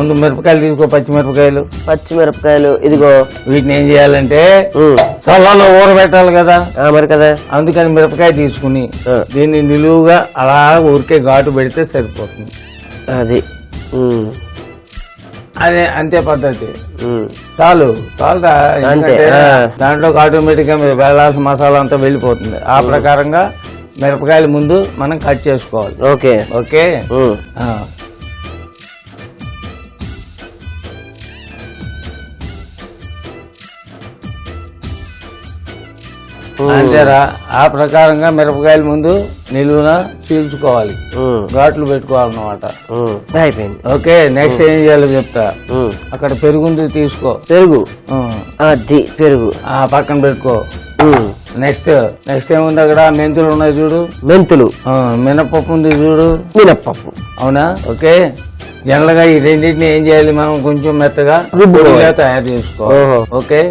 ముందు మిరపకాయలు తీసుకో, పచ్చిమిరపకాయలు ఇదిగో. వీటిని ఏం చేయాలంటే చల్లలో ఊరబెట్టాలి కదా. మరి కదా, అందుకని మిరపకాయ తీసుకుని దీన్ని నిలువుగా అలా ఊరికే ఘాటు పెడితే సరిపోతుంది. అది అదే అంతే పద్ధతి. చాలు దాంట్లోకి ఆటోమేటిక్ గా వేలాల్సిన మసాలా అంతా వెళ్ళిపోతుంది. ఆ ప్రకారంగా మిరపకాయలు ముందు మనం కట్ చేసుకోవాలి. Okay okay. అంతేరా, ఆ ప్రకారంగా మిరపకాయలు ముందు నిలువున చీల్చుకోవాలి, ఘాట్లు పెట్టుకోవాలన్నమాట. అయిపోయింది. ఓకే, నెక్స్ట్ ఏం చేయాలో చెప్తా. అక్కడ పెరుగుంది తీసుకో. పెరుగు, అది పెరుగు పక్కన పెట్టుకో. నెక్స్ట్ ఏముంది అక్కడ? మెంతులు ఉన్నాయి చూడు. మెంతులు. మినపప్పు ఉంది చూడు. మినపప్పు. అవునా? ఓకే. జనరల్ గా ఈ రెండింటిని ఏం చేయాలి మనం? కొంచెం మెత్తగా రుబ్బుగా తయారు చేసుకో. ఓకే,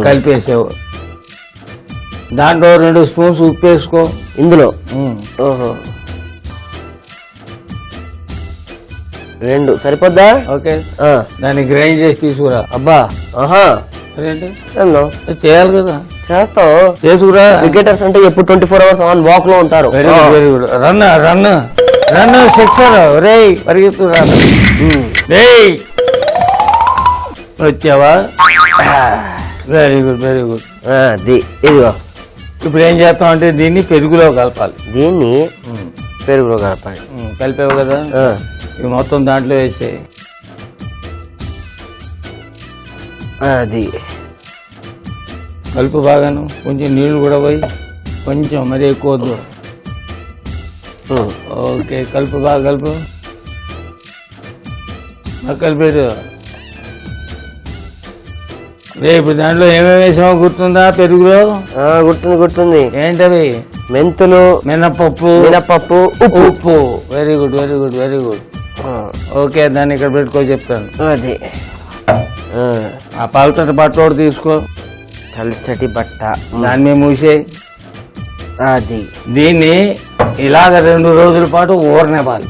కలిపేసావు. దాంట్లో 2 స్పూన్స్ ఉప్పు వేసుకో ఇందులో. 2 సరిపోద్దా? ఓకే, దాన్ని గ్రైండ్ చేసి తీసుకురా. అబ్బా, చేయాలి కదా. చేస్తావు, చేసుకురా. క్రికెటర్స్ అంటే ఎప్పుడు 24 hours ఆన్ వాక్ లో ఉంటారు. Very good. Run sixer. రే పరిగెత్తు. వచ్చావా? Very good. ఇదిగో. ఇప్పుడు ఏం చేస్తాం అంటే దీన్ని పెరుగులో కలపాలి. కలిపావు కదా, ఇవి మొత్తం దాంట్లో వేసేయి. అది కలుపు బాగాను. కొంచెం నీళ్లు కూడా పోయి, కొంచెం మరీ ఎక్కువ వద్దు. ఓకే, కలుపు బాగా కలుపు. కలిపేది. ఇప్పుడు దాంట్లో ఏమేమి వేసామో గుర్తుందా? పెరుగులో గుర్తుంది. ఏంటవి? మెంతులు, మినపప్పు, ఉప్పు. Very good. ఓకే, దాన్ని ఇక్కడ పెట్టుకో చెప్తాను. అది ఆ పలచటి బట్ట ఒకటి తీసుకో. పలచటి బట్ట, దాన్ని మీద మూసేయి. అది దీన్ని ఇలాగ 2 రోజుల పాటు ఊరనివ్వాలి.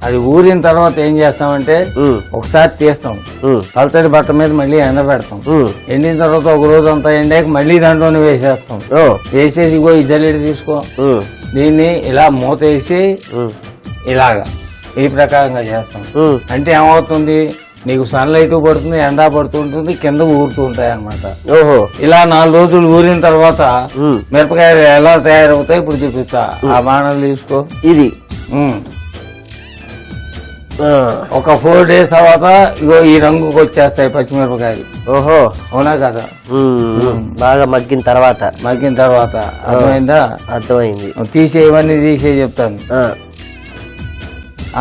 అది ఊరిన తర్వాత ఏం చేస్తామంటే ఒకసారి తీస్తాం, పలచటి బట్ట మీద మళ్ళీ ఎండబెడతాం. ఎండిన తర్వాత ఒక రోజు అంతా ఎండాక మళ్ళీ దాంట్లోనే వేసేస్తాం. వేసేసి ఇగో ఈ జల్లెడ తీసుకో. దీన్ని ఇలా మూత వేసి ఇలాగా ఈ ప్రకారంగా చేస్తాం. అంటే ఏమవుతుంది, నీకు సన్లైట్ పడుతుంది, ఎండా పడుతుంటుంది, కింద ఊరుతూ ఉంటాయి అన్నమాట. ఇలా 4 రోజులు ఊరిన తర్వాత మిరపకాయలు ఎలా తయారవుతాయి ఇప్పుడు చూపిస్తా. ఆ బాణలు తీసుకో. ఇది ఒక 4 days తర్వాత ఇగో ఈ రంగుకి వచ్చేస్తాయి పచ్చిమిరపకాయలు. అవునా కదా? బాగా మగ్గిన తర్వాత అర్థమైందా? అర్థమైంది. ఇవన్నీ తీసే చెప్తాను.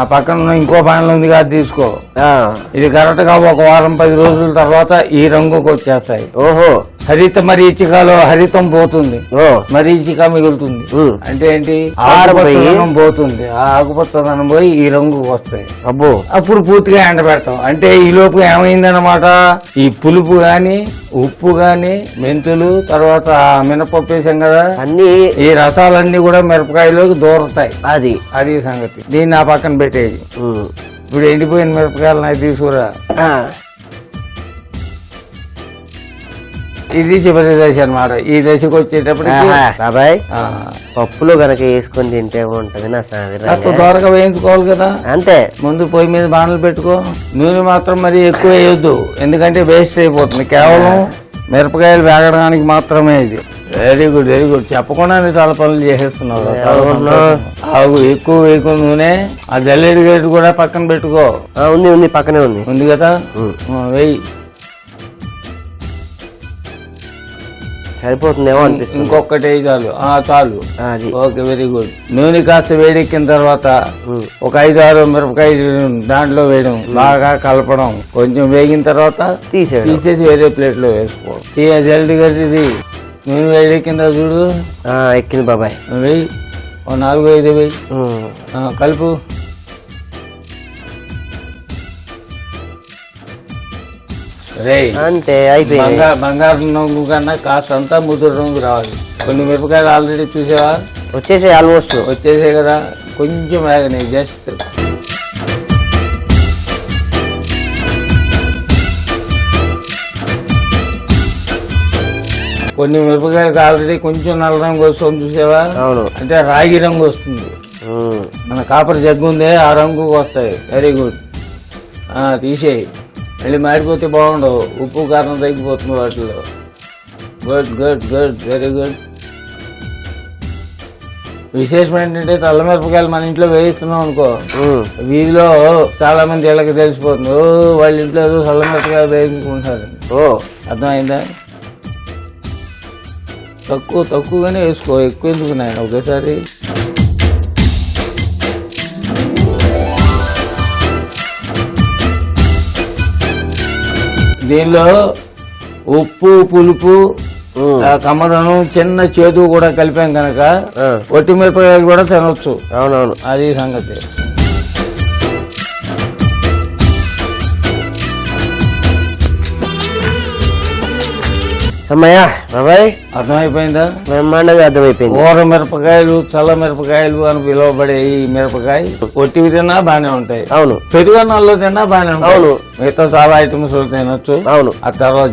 ఆ పక్కన ఇంకో బాణలు ఉంది కదా, తీసుకో. ఇది కరెక్ట్ గా ఒక వారం 10 రోజుల తర్వాత ఈ రంగుకి వచ్చేస్తాయి. హరిత మరీచికలో హరితం పోతుంది, మరీచిక మిగులుతుంది. అంటే ఏంటి? ఆకుపచ్చదనం పోతుంది. ఆ ఆకుపచ్చదనం పోయి ఈ రంగుకి వస్తాయి. అప్పుడు పూర్తిగా ఎండబెడతాం. అంటే ఈ లోపు ఏమైందనమాట, ఈ పులుపు గాని, ఉప్పు గాని, మెంతులు, తర్వాత మినపప్పు వేసాం కదా, అన్ని ఈ రసాలన్నీ కూడా మిరపకాయలోకి దూరతాయి. అది సంగతి. దీన్ని ఆ పక్కన పెట్టేది. ఇప్పుడు ఎండిపోయిన మిరపకాయలు నాకు తీసుకురా. ఇది చివరి దశ అనమాట. ఈ దశకు వచ్చేటప్పటికి బాబాయ్ పప్పులో గనక వేసుకొని తింటే ఉంటది. త్వరగా వేయించుకోవాలి కదా. అంతే. ముందు పొయ్యి మీద బాణలు పెట్టుకో. నూనె మాత్రం మరి ఎక్కువ వేయొద్దు, ఎందుకంటే వేస్ట్ అయిపోతుంది. కేవలం మిరపకాయలు వేగడానికి మాత్రమే ఇది. Very good. చెప్పకుండా చాలా పనులు చేసేస్తున్నావు. ఎక్కువ వేయకు నూనె. ఆ జల్లెడి గేటు కూడా పక్కన పెట్టుకో. ఉంది పక్కనే ఉంది కదా. వెయ్యి. సరిపోతుందేమో అనిపిస్తుంది. ఇంకొకటి చాలు. Okay, very good. నూనె కాస్త వేడెక్కిన తర్వాత ఒక 5-6 మిరపకాయలు దాంట్లో వేయడం, బాగా కలపడం. కొంచెం వేగిన తర్వాత తీసేసి వేరే ప్లేట్ లో వేసుకో. జల్దీ గట్టిది. నూనె వేడెక్కిందా చూడు. ఎక్కింది బాబాయ్. వెయ్యి. 4-5 వెయ్యి. కలుపు. అంతే, అయిపోయింది. బంగారు రంగు కన్నా కాస్త అంతా ముదురు రంగు రావాలి. కొన్ని మిరపకాయలు ఆల్రెడీ చూసావా? వచ్చేసాయి, ఆల్మోస్ట్ వచ్చేసాయి కదా. కొంచెం వేగని జస్ట్ కొన్ని మిరపకాయలకు ఆల్రెడీ కొంచెం నల్ల రంగు వస్తుంది చూసావా? అవును. అంటే రాగి రంగు వస్తుంది. మన కాపర్ జగ్గు ఉందే ఆ రంగుకి వస్తాయి. Very good. తీసేయి. మళ్ళీ మాడిపోతే బాగుండవు. ఉప్పు కారం తగ్గిపోతుంది వాటిలో. Good good good very good. విశేషం ఏంటంటే తెల్ల మిరపకాయలు మన ఇంట్లో వేయిస్తున్నాం అనుకో, వీధిలో చాలా మంది వీళ్ళకి తెలిసిపోతుంది, ఓ వాళ్ళ ఇంట్లో ఏదో తెల్ల మిరపకాయలు వేయించుకుంటారు. అర్థమైందా? తక్కువగానే వేసుకో, ఎక్కువ ఎందుకు నాయన ఒకేసారి. దీనిలో ఉప్పు, పులుపు, కమ్మదనం, చిన్న చేదు కూడా కలిపాం కనుక ఒట్టి మిరపకాయలు కూడా తినొచ్చు. అవునవును, అది సంగతి. అమ్మయ్యా బాబాయ్, అర్థమైపోయిందా? బ్రహ్మాండంగా అర్థమైపోయింది. ఊర మిరపకాయలు, చల్ల మిరపకాయలు అని పిలువబడే ఈ మిరపకాయ ఒట్టివి తిన్నా బానే ఉంటాయి. అవును. పెరుగన్నంలో తిన్నా బానే ఉంటాయి. అవును. మిగతా చాలా ఐటమ్స్ తినొచ్చు. అవును. ఆ తర్వాత